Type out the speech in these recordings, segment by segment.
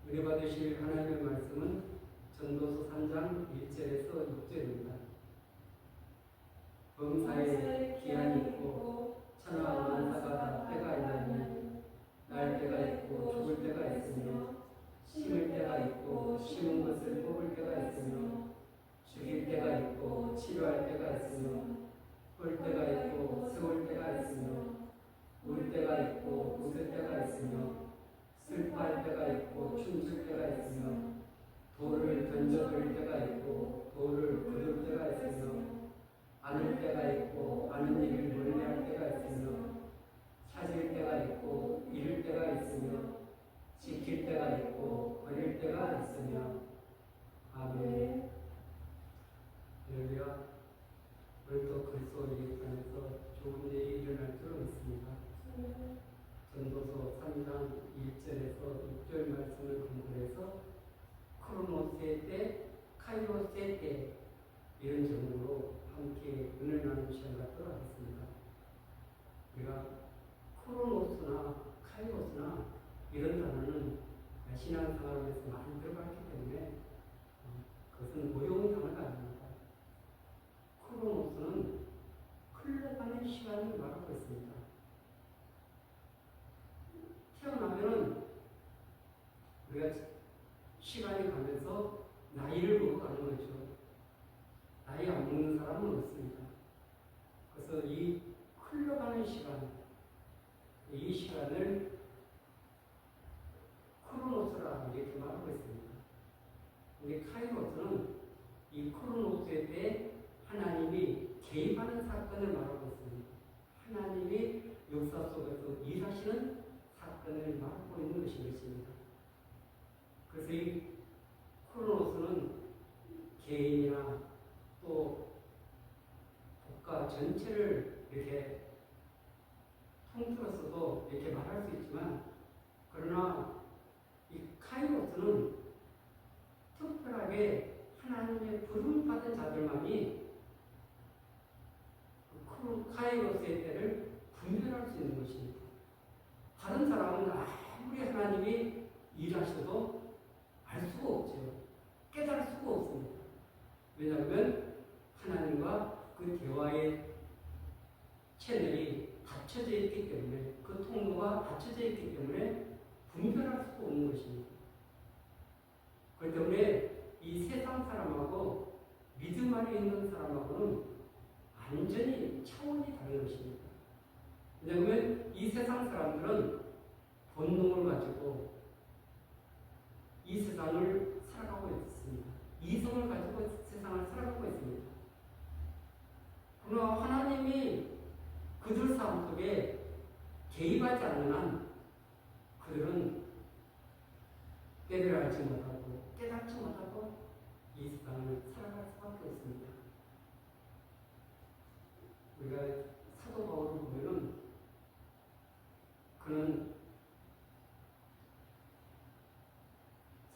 은혜 받으실 하나님의 말씀은 전도서 3장 1절에서 6절입니다. 범사에 기한이 있고 천하와 만사가 때가 있나니 날 때가 있고 죽을 때가 있으며 심을 때가 있고 심은 것을 뽑을 때가 있으며 죽일 때가 있고 치료할 때가 있으며 볼 때가 있고 세울 때가 있으며 울 때가 있고 웃을 때가 있으며 슬퍼할 때가 있고 춤출 때가 있으며 돌을 던져버릴 때가 있고 돌을 거둘 때가 있으며 아는 때가 있고 아는 일을 멀리할 때가 있으며 찾을 때가 있고 잃을 때가 있으며 지킬 때가 있고 버릴 때가 있으며. 아멘. 할렐루야. 오늘도 그리스도 예수님께서 좋은 일이 일어날 줄 믿습니다. 전도서 3장 1절에서 6절 말씀을 공부해서 크로노스의 때, 카이로스의 때 이런 제목으로 함께 은혜를 나누는 시간 갖도록 하겠습니다. 우리가 크로노스나 카이로스나 이런 단어는 신앙생활에서 많이 들어봤기 때문에 그것은 모형의 단어가 아닙니다. 크로노스는 흘러가는 시간을 말하고 있습니다. 태어나면은 우리가 시간이 가면서 나이를 먹어가는 거죠. 나이 안 먹는 사람은 없습니다. 그래서 이 흘러가는 시간, 이 시간을 크로노스라 이렇게 말하고 있습니다. 근데 카이로스는 이 크로노스에 대해 하나님이 개입하는 사건을 말하고 있습니다. 하나님이 역사 속에서 일하시는 사건을 말하고 있는 것입니다. 그래서 이 크로노스는 개인이나 또 국가 전체를 이렇게 통틀어서도 이렇게 말할 수 있지만, 그러나 이 카이로스는 특별하게 하나님의 부름받은 자들만이 카이로스의 때를 분별할 수 있는 것입니다. 다른 사람은 아무리 하나님이 일하셔도 알 수가 없죠. 깨달을 수가 없습니다. 왜냐하면 하나님과 그 대화의 채널이 닫혀져 있기 때문에, 그 통로가 닫혀져 있기 때문에 분별할 수가 없는 것입니다. 그렇기 때문에 이 세상 사람하고 믿음 안에 있는 사람하고는 완전히 차원이 다른 것입니다. 왜냐하면 이 세상 사람들은 본능을 가지고 이 세상을 살아가고 있습니다. 이성을 가지고 세상을 살아가고 있습니다. 그러나 하나님이 그들 삶 속에 개입하지 않는 한 그들은 때를 알지 못하고 깨닫지 못하고 이 세상을 살아갈 수밖에 없습니다. 우리가 사도 바울을 보면은 그는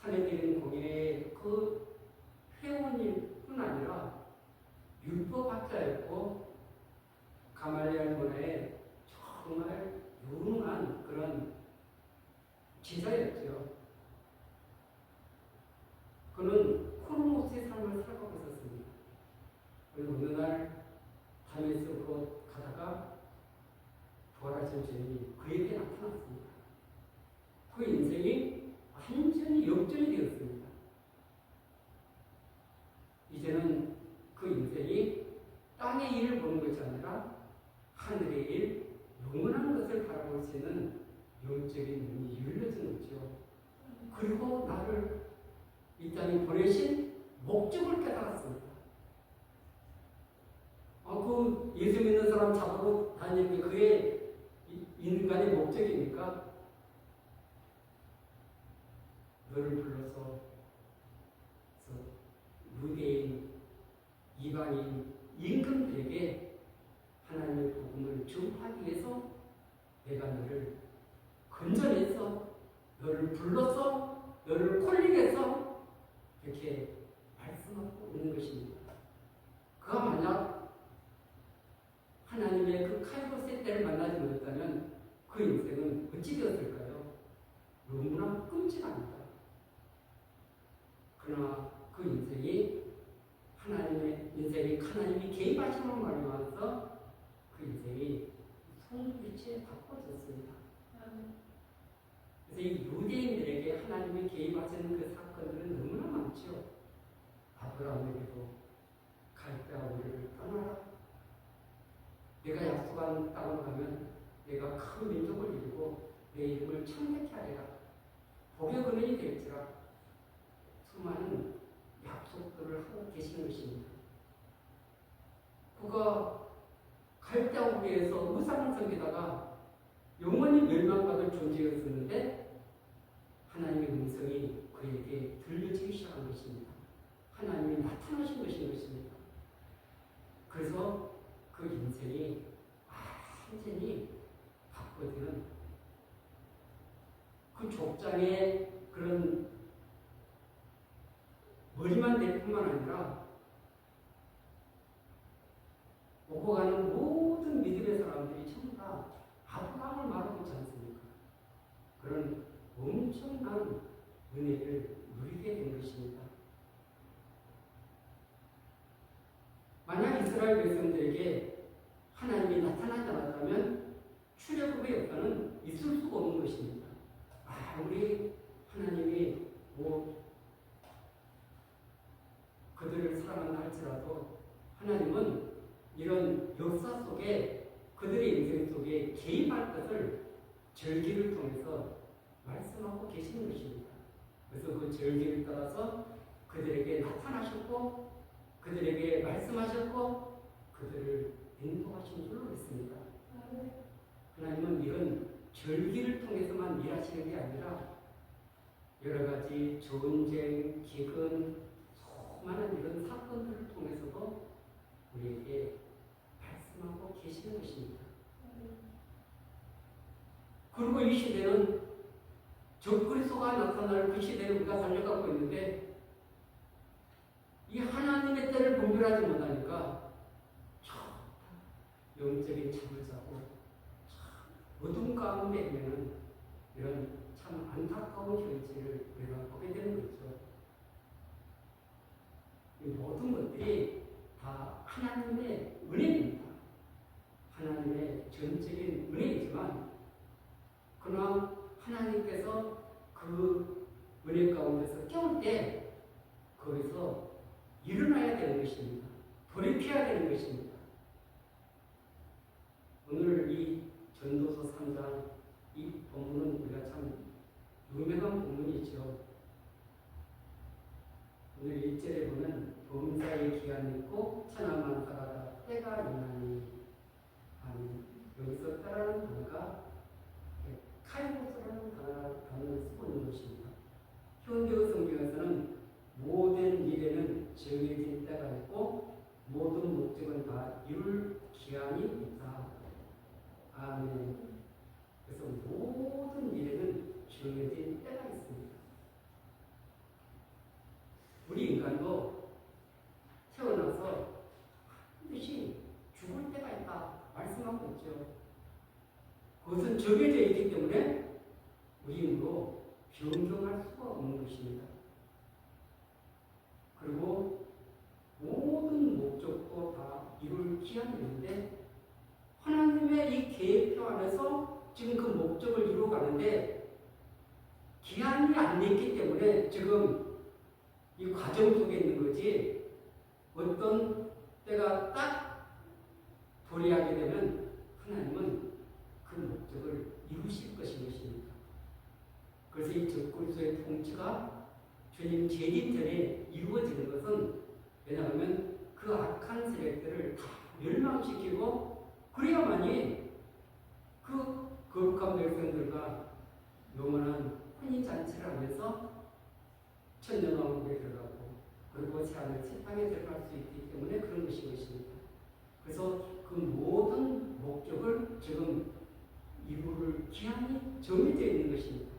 사내들인 공예의 그 회원일 뿐 아니라 율법학자였고 가말리알 문화에 정말 유능한 그런 제자였죠. 그는 크로노스의 삶을 살아가고 있었습니다. 그리고 어느 날 다메섹으로 가다가 부활하신 주님이 그에게 나타났습니다. 그 인생이 완전히 역전이 되었습니다. 이제는 그 인생이 땅의 일을 보는 것이 아니라 하늘의 일, 영원한 것을 바라볼 수 있는 영적인 눈이 열려진 거죠. 그리고 나를 이 땅에 보내신 목적을 깨달았습니다. 그 예수 믿는 사람 잡으러 다니는 게 그게 인간의 목적입니까? 너를 불러서 유대인, 이방인, 임금들에게 하나님의 복음을 전하기 위해서 내가 너를 건져내서 너를 불러서 너를 콜링해서 이렇게 말씀하고 있는 것입니다. 그가 만약 하나님의 그 카이로스의 때를 만나지 못했다면 그 인생은 어찌 되었을까요? 너무나 끔찍합니다. 없이 바꿔줬습니다. 그래서 이 유대인들에게 하나님이 개입하시는 그 사건들은 너무나 많죠. 아브라함에게도 갈대아 우리를 떠나라. 내가 약속한 땅으로 가면 내가 큰 민족을 이루고 내 이름을 창대케 하리라. 복의 근원이 될지라. 수많은 약속들을 하고 계시는 것입니다. 그가 갈대아 우리에서 우상을 섬기다가 영원히 멸망받을 존재였었는데 하나님의 음성이 그에게 들려지기 시작한 것입니다. 하나님이 나타나신 것입니다. 그래서 그 인생이 완전히 바꿔지는 그 족장의 그런 머리만 될 뿐만 아니라 오고 가는 모든 믿음의 사람들이 전부 다 아브라함을 말하고 있지 않습니까? 그런 엄청난 은혜를 누리게 된 것입니다. 만약 이스라엘 백성들에게 하나님이 나타나지 않았다면 출애굽의 역사는 있을 수가 없는 것입니다. 아무리 하나님이 그들을 사랑한다 할지라도 하나님은 이런 역사 속에 그들의 인생 속에 개입할 것을 절기를 통해서 말씀하고 계시는 것입니다. 그래서 그 절기를 따라서 그들에게 나타나셨고 그들에게 말씀하셨고 그들을 인도하신 줄로 믿습니다. 하나님은 이런 절기를 통해서만 일하시는 게 아니라 여러 가지 전쟁, 기근, 수많은 이런 사건들을 통해서도 우리에게 말씀하고 계시는 것입니다. 그리고 이 시대는 적그리스도가 나타날 그 시대를 우리가 살려가고 있는데 이 하나님의 때를 분별하지 못하니까 참 영적인 잠을 자고 참 어둠 가운데 있는 이런 참 안타까운 현실을 우리가 보게 되는 거죠. 이 모든 것들이 다 하나님의 은혜입니다. 하나님의 전적인 은혜이지만 그러나 하나님께서 그 은혜 가운데서 깨울 때 거기서 일어나야 되는 것입니다. 돌이켜야 되는 것입니다. 오늘 이 전도서 3장 이 본문은 우리가 참 유명한 본문이죠. 오늘 1절에 보면 범사의 기한이 있고 천하만사가 다 때가 있나니 여기서 때라는 단어가 카이로스라는 단어를 쓰고 있는 것입니다. 현대어 성경에서는 모든 일에는 정해진 때가 있고 모든 목적은 다 이룰 기한이 있다. 아멘. 그래서 모든 일에는 정해진 때가 있습니다. 우리 인간도 태어나서 반드시 죽을 때가 있다 말씀하고 있죠. 그것은 정해져 있기 때문에 우리 힘으로 변경할 수가 없는 것입니다. 그리고 모든 목적도 다 이룰 기한이 있는데 하나님의 이 계획표 안에서 지금 그 목적을 이루어가는데 기한이 안 됐기 때문에 지금 이 과정 속에 있는 거지 어떤 때가 딱 도래하게 되면 하나님은 그 목적을 이루실 것입니다. 그래서 이 적그리스도의 통치가 주님 재림 전에 이루어지는 것은 왜냐하면 그 악한 세력들을 다 멸망시키고 그래야만이 그 거룩한 백성들과 영원한 혼인잔치를 하면서 천년왕국에 들어가고 그리고 새하늘 새 땅에 들어갈 수 있기 때문에 그런 것입니다. 그래서 그 모든 목적을 지금 이루를 기한이 정해져 있는 것입니다.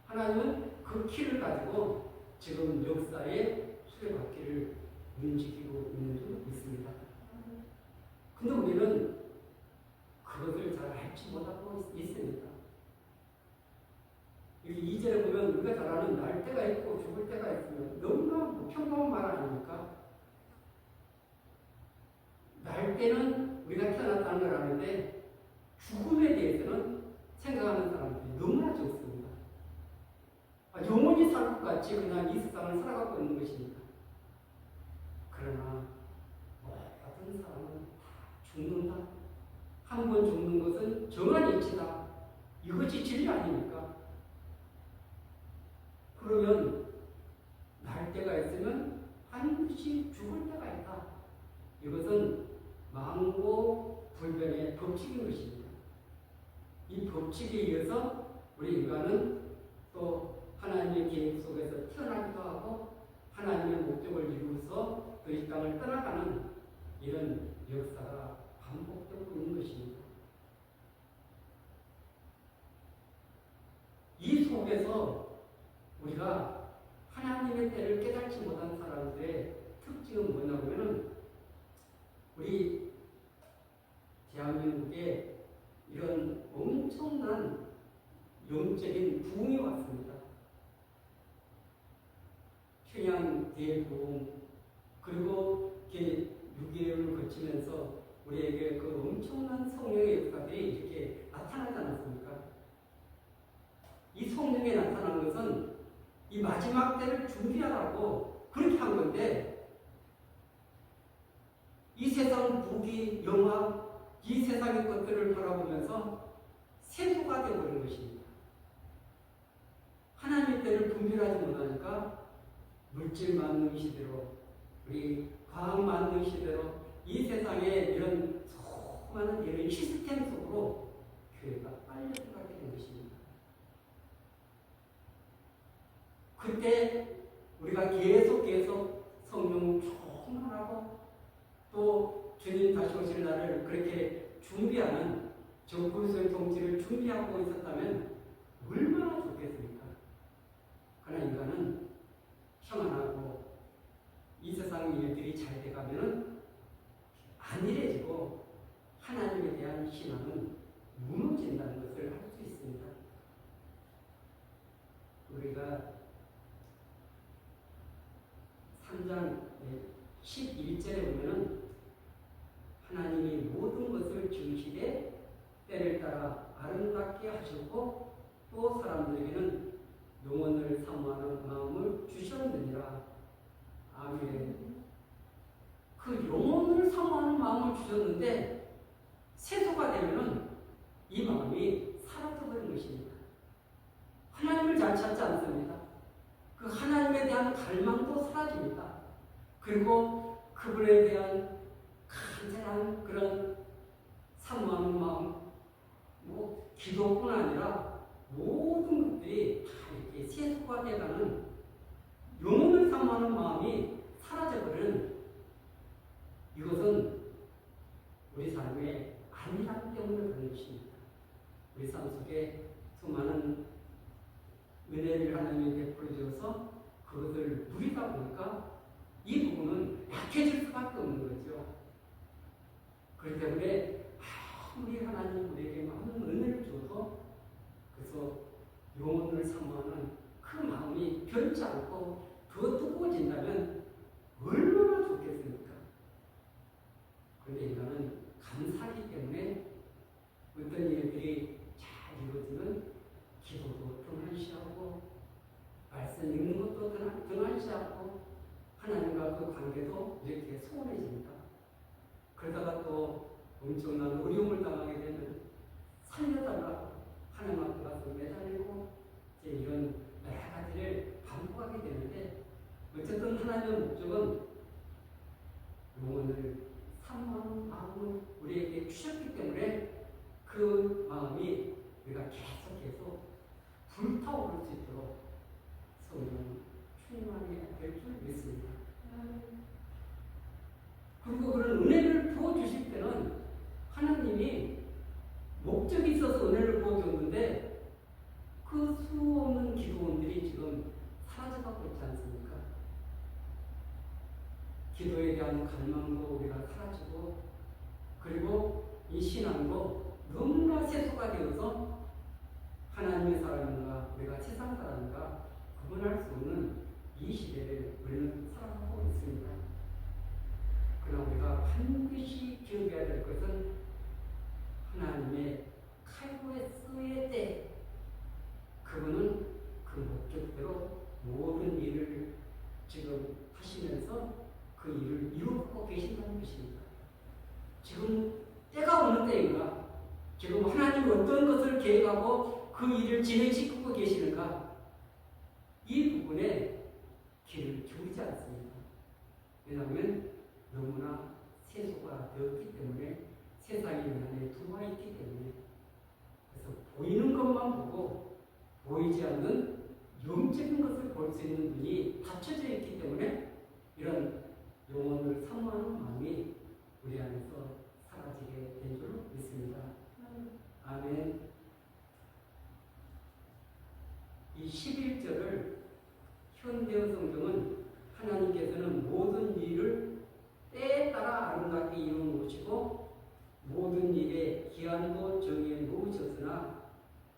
하나님은 그 키를 가지고 지금 역사의 수레바퀴를 움직이고 있는 줄 믿습니다. 근데 우리는 그것을 잘 알지 못하고 있습니다. 여기 2절에 보면 우리가 잘 아는 날 때가 있고 죽을 때가 있으면 너무나 평범한 말 아닙니까? 날 때는 우리가 태어났다는 걸 아는데 죽음에 대해서는 같이 그냥 이 세상을 살아가고 있는 것입니다. 그러나 모든 사람은 죽는다. 한 번 죽는 것은 정한 이치다. 이것이 진리 아닙니까? 그러면 날 때가 있으면 반드시 죽을 때가 있다. 이것은 망고불변의 법칙인 것입니다. 이 법칙에 의해서 우리 인간은 또 하나님의 계획 속에서 태어나기도 하고 하나님의 목적을 이루어서 그 이 땅을 떠나가는 이런 역사가 반복되고 있는 것입니다. 이 속에서 우리가 하나님의 때를 깨닫지 못한 사람들의 특징은 뭐냐면은 우리 대한민국에 이런 엄청난 영적인 부흥이 왔습니다. 평양 대부흥 그리고 6.25를 거치면서 우리에게 그 엄청난 성령의 역사들이 이렇게 나타나지 않았습니까? 이 성령이 나타난 것은 이 마지막 때를 준비하라고 그렇게 한 건데 이 세상 무기, 영화, 이 세상의 것들을 바라보면서 세수가 되어버린 것입니다. 하나님의 때를 분별하지 못하니까 물질 만능 시대로 우리 과학 만능 시대로 이 세상의 이런 수많은 이런 시스템 속으로 교회가 빨려 들어가게 된 것입니다. 그때 우리가 계속 성령 충만하고 또 주님 다시 오실 날을 그렇게 준비하는 저 그리스도의 통치를 준비하고 있었다면 얼마나 좋겠습니까? 그러나 인간은 평안하고 이 세상 일들이 잘 돼가면 안일해지고 하나님에 대한 신앙은 무너진다는 것을 알 수 있습니다. 우리가 3장 11절에 보면은 하나님이 모든 것을 지으시되 때를 따라 아름답게 하셨고 또 사람들에게는 영혼을 사모하는 마음을 주셨느니라. 아멘. 그 영혼을 사모하는 마음을 주셨는데 세수가 되면은 이 마음이 사라져버린 것입니다. 하나님을 잘 찾지 않습니다. 그 하나님에 대한 갈망도 사라집니다. 그리고 그분에 대한 간절한 그런 사모하는 마음, 기도뿐 아니라 모든 것들이 다 이렇게 세수가 되가는 영혼을 사모하는 마음이 사라져버리는 이것은 우리 삶의 안일함 때문에 그런 것입니다. 우리 삶 속에 수많은 은혜를 하나님이 베풀어 주어서 그것을 누리다 보니까 이 부분은 약해질 수밖에 없는 거죠. 그렇기 때문에 아무리 하나님 우리에게 많은 은혜를 줘도 그래서 영혼을 사모하는 그 마음이 변치 않고 더 뜨거워진다면 얼마나 좋겠습니까? 그런데 인간은 감사하기 때문에 어떤 일들이 잘 이루어지면 기도도 등한시하고 말씀 읽는 것도 등한시하고 하나님과 그 관계도 이렇게 소원해집니다. 그러다가 또 엄청난 어려움을 당하게 되면 살려달라고 하나님 앞에 가서 매달리고 이제 이런 여러 가지를 반복하게 되는데 어쨌든 하나님의 목적은 영혼을 사모하는 마음을 우리에게 주셨기 때문에 그 마음이 우리가 계속 불타오를 수 있도록 성령 충만해야 될 줄 믿습니다. 그리고 그런 은혜를 부어주실 때는 하나님이 목적이 있어서 은혜를 부어줬는데 그 수없는 기도원들이 지금 사라져가고 있지 않습니까? 기도에 대한 갈망도 우리가 사라지고 그리고 이 신앙도 너무나 세수가 되어서 하나님의 사람인가 우리가 세상 사람인가 구분할 수 없는 이 시대를 우리는 살아가고 있습니다. 그러나 우리가 반드시 기억해야 될 것은 하나님의 카이로스의 때 그분은 그 목적대로 모든 어떤 것을 계획하고 그 일을 진행시키고 계시는가? 이 부분에 귀를 기울이지 않습니다. 왜냐하면 너무나 세속화 되었기 때문에 세상이 내 안에 들어와 있기 때문에 그래서 보이는 것만 보고 보이지 않는 영적인 것을 볼 수 있는 눈이 닫혀져 있기 때문에 이런 영혼을 사모하는 마음이 우리 안에서 사라지게 된 줄 믿습니다. 아멘. 이 11절을 현대어 성경은 하나님께서는 모든 일을 때에 따라 아름답게 이루어 놓으시고 모든 일에 기한도 정해 놓으셨으나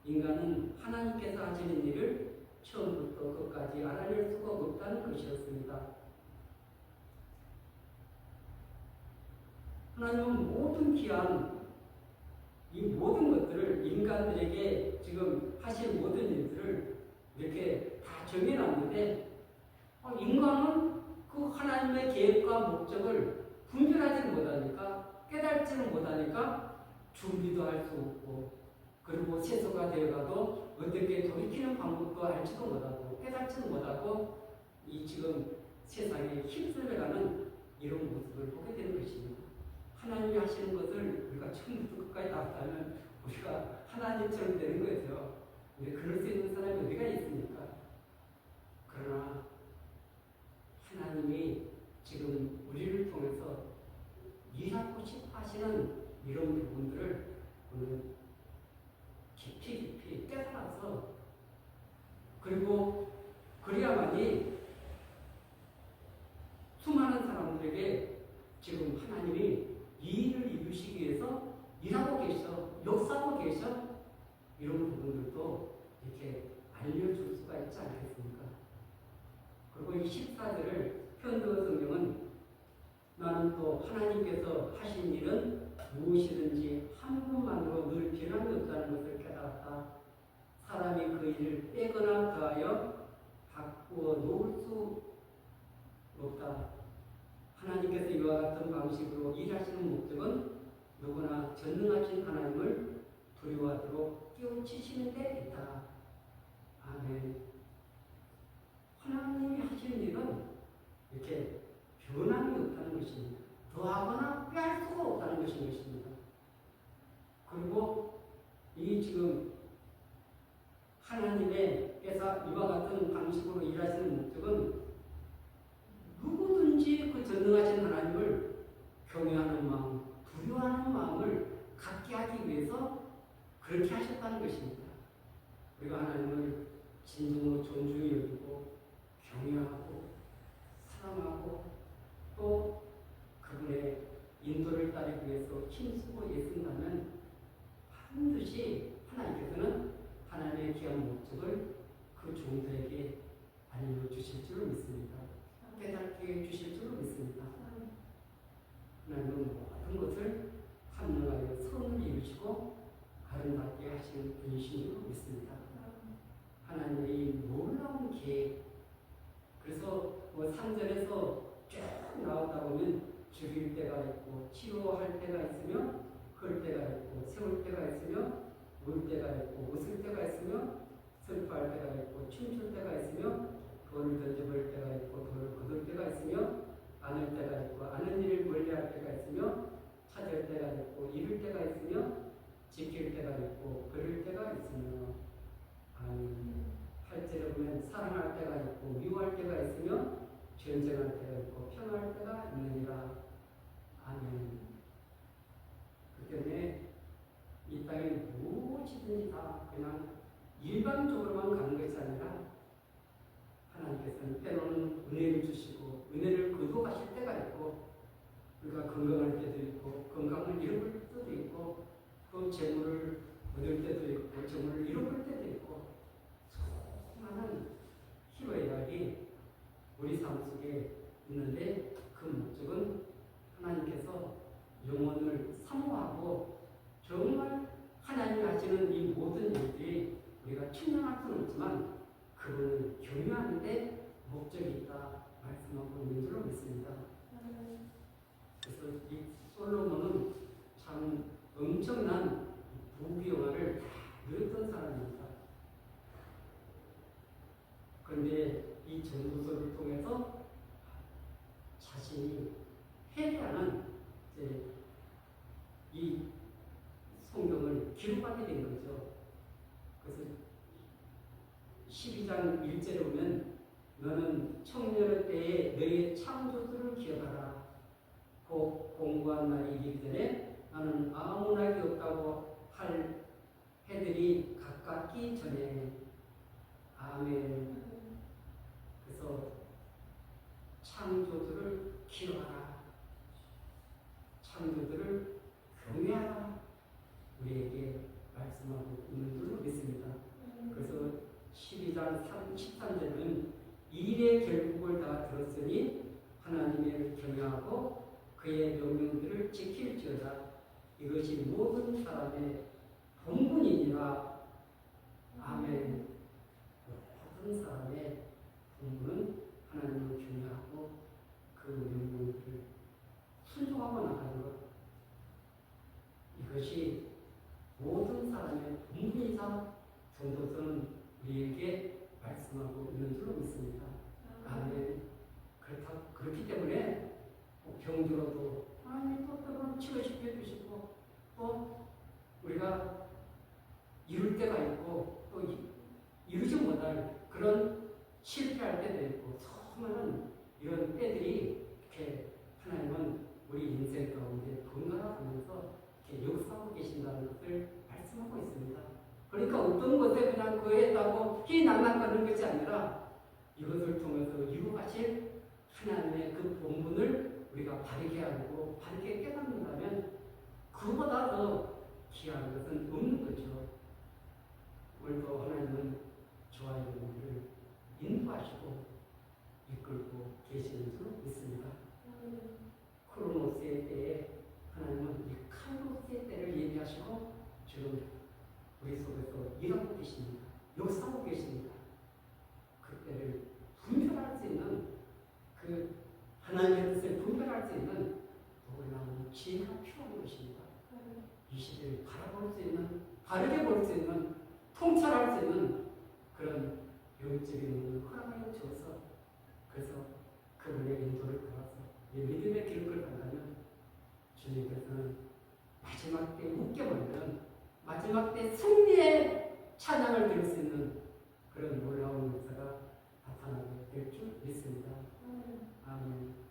인간은 하나님께서 하시는 일을 처음부터 끝까지 알아낼 수가 없다는 것이었습니다. 하나님은 모든 기한, 이 모든 것들을 인간들에게 지금 하실 모든 일들을 이렇게 다 정해놨는데 인간은 그 하나님의 계획과 목적을 분별하지 못하니까 깨달지는 못하니까 준비도 할 수 없고 그리고 세속화 되어가도 어떻게 돌이키는 방법도 알지도 못하고 깨닫지도 못하고 이 지금 세상에 휩쓸려가는 이런 모습을 보게 되는 것입니다. 하나님이 하시는 것을 우리가 처음부터 끝까지 다 하면 우리가 하나님처럼 되는 거죠. 근데 그럴 수 있는 사람이 어디가 있습니까? 그러나 하나님이 지금 우리를 통해서 일하고 싶어 하시는 이런 부분들을 오늘 깊이 깨달아서 그리고 그래야만이 수많은 사람들에게 지금 하나님이 이 일을 이루시기 위해서 일하고 계셔, 역사하고 계셔 이런 부분들도 이렇게 알려줄 수가 있지 않겠습니까? 그리고 이 14절을 현대어 성경은 나는 또 하나님께서 하신 일은 무엇이든지 한 분만으로 늘 변함이 없다는 것을 깨달았다. 사람이 그 일을 빼거나 더하여 바꾸어 놓을 수 없다. 하나님께서 이와 같은 방식으로 일하시는 목적은 누구나 전능하신 하나님을 두려워하도록 깨우치시는 데 있다. 아멘. 하나님이 하시는 일은 이렇게 변함이 없다는 것입니다. 더하거나 빼할 수가 없다는 것입니다. 그리고 이 지금 하나님께서 이와 같은 방식으로 일하시는 목적은 누구든지 그 전능하신 하나님을 경외하는 마음, 두려워하는 마음을 갖게 하기 위해서 그렇게 하셨다는 것입니다. 우리가 하나님을 진정으로 존중히 여기고 경외하고 사랑하고 또 그분의 인도를 따르기 위해서 힘쓰고 애쓴다면 반드시 하나님께서는 하나님의 귀한 목적을 그 종들에게 알려주실 줄로 믿습니다. 깨닫게 해주실 줄로 믿습니다. 하나님은 모든 것을 합력하여 선을 이루시고 아름답게 하시는 분이신 줄로 믿습니다. 하나님의 이 놀라운 계획, 그래서 3절에서 쭉 나오다 보면 죽일 때가 있고 치료할 때가 있으며 클 때가 있고 세울 때가 있으며 울 때가 있고 웃을 때가 있으며 슬퍼할 때가 있고 춤출 때가 있으며 돌을 던져볼 때가 있고 돌을 거둘 때가 있으며 안을 때가 있고 아는 일을 멀리할 때가 있으며 찾을 때가 있고 잃을 때가 있으며 지킬 때가 있고 그릴 때가 있으며 아멘. 8절에 보면 사랑할 때가 있고 미워할 때가 있으며 전쟁할 때가 있고 평화할 때가 있느니라. 아멘. 그 때문에 이 땅에 무엇이든지 다 그냥 일반적으로만 가는 것이 아니라 하나님께서는 때로는 은혜를 주시고 은혜를 거둬가실 때가 있고 우리가 건강할 때도 있고 건강을 잃어버릴 때도 있고 또 재물을 얻을 때도 있고 재물을 잃어버릴 때도 있고 수많은 희로의 이야기 우리 삶 속에 있는데 그 목적은 하나님께서 영혼을 사모하고 정말 하나님이 하시는 이 모든 일들이 우리가 측량할 수는 없지만 그분을 경외하는데 목적이 있다 말씀하고 있는 줄로 믿습니다. 그래서 이 솔로몬은 참 엄청난 부귀영화를 다 누렸던 사람입니다. 그런데 이 전도서를 통해서 자신이 회개하는 이 성경을 기록하게 된 거죠. 그래서 12장 1절에 보면 너는 청년의 때에 너의 창조주를 기억하라. 곧 공부한 날이 이르기 전에 나는 아무 낙이 없다고 할 해들이 가깝기 전에. 아멘. 그래서 창조주를 기억하라. 창조주를 경외하라. 우리에게 말씀하고 있는 줄로 믿습니다. 그래서 12장 13절은 일의 결국을 다 들었으니 하나님을 경외하고 그의 명령들을 지킬지어다. 이것이 모든 사람의 본분이니라. 아멘. 모든 사람의 본분은 하나님을 경외하고 그 명령들을 순종하고 나가는 것. 이것이 모든 사람의 본분이다. 전도서는 우리에게 말씀하고 있는 줄로 믿습니다. 아멘. 그렇기 때문에 병들어도 하나님 또 때로는 치료시켜 주시고 또 우리가 이룰 때가 있고 또 이루지 못할 그런 실패할 때도 있고 수많은 이런 때들이 이렇게 하나님은 우리 인생 가운데 번갈아가면서 이렇게 역사하고 계신다는 것을 말씀하고 있습니다. 그러니까 어떤 것에 그냥 거했다고 희낙낙거리는 것이 아니라 이것을 통해서 이루어가실 하나님의 그 본분을 우리가 바르게 알고 바르게 깨닫는다면 그보다 더 귀한 것은 없는 거죠. 오늘도 하나님은 저와 여러분을 인도하시고 이끌고 계시는 줄 믿습니다. 크로노스의 때에 하나님은 이 카이로스의 때를 예비하시고 지금 우리 속에서 일하고 계십니다. 역사하고 계십니다. 그때를 분별할 수 있는 그 하나님의 뜻을 분별할 수 있는 놀라운 지혜가 필요한 것입니다. 이 시대를 바라볼 수 있는, 바르게 볼 수 있는, 통찰할 수 있는 그런 영적인 눈을 허락하여 주어서 그래서 그분의 인도를 따라서 믿음의 길을 간다면 주님께서는 마지막 때 웃겨버리는 마지막 때 승리의 찬양을 드릴 수 있는 그런 놀라운 역사가 나타나게 될 줄 믿습니다. 아멘.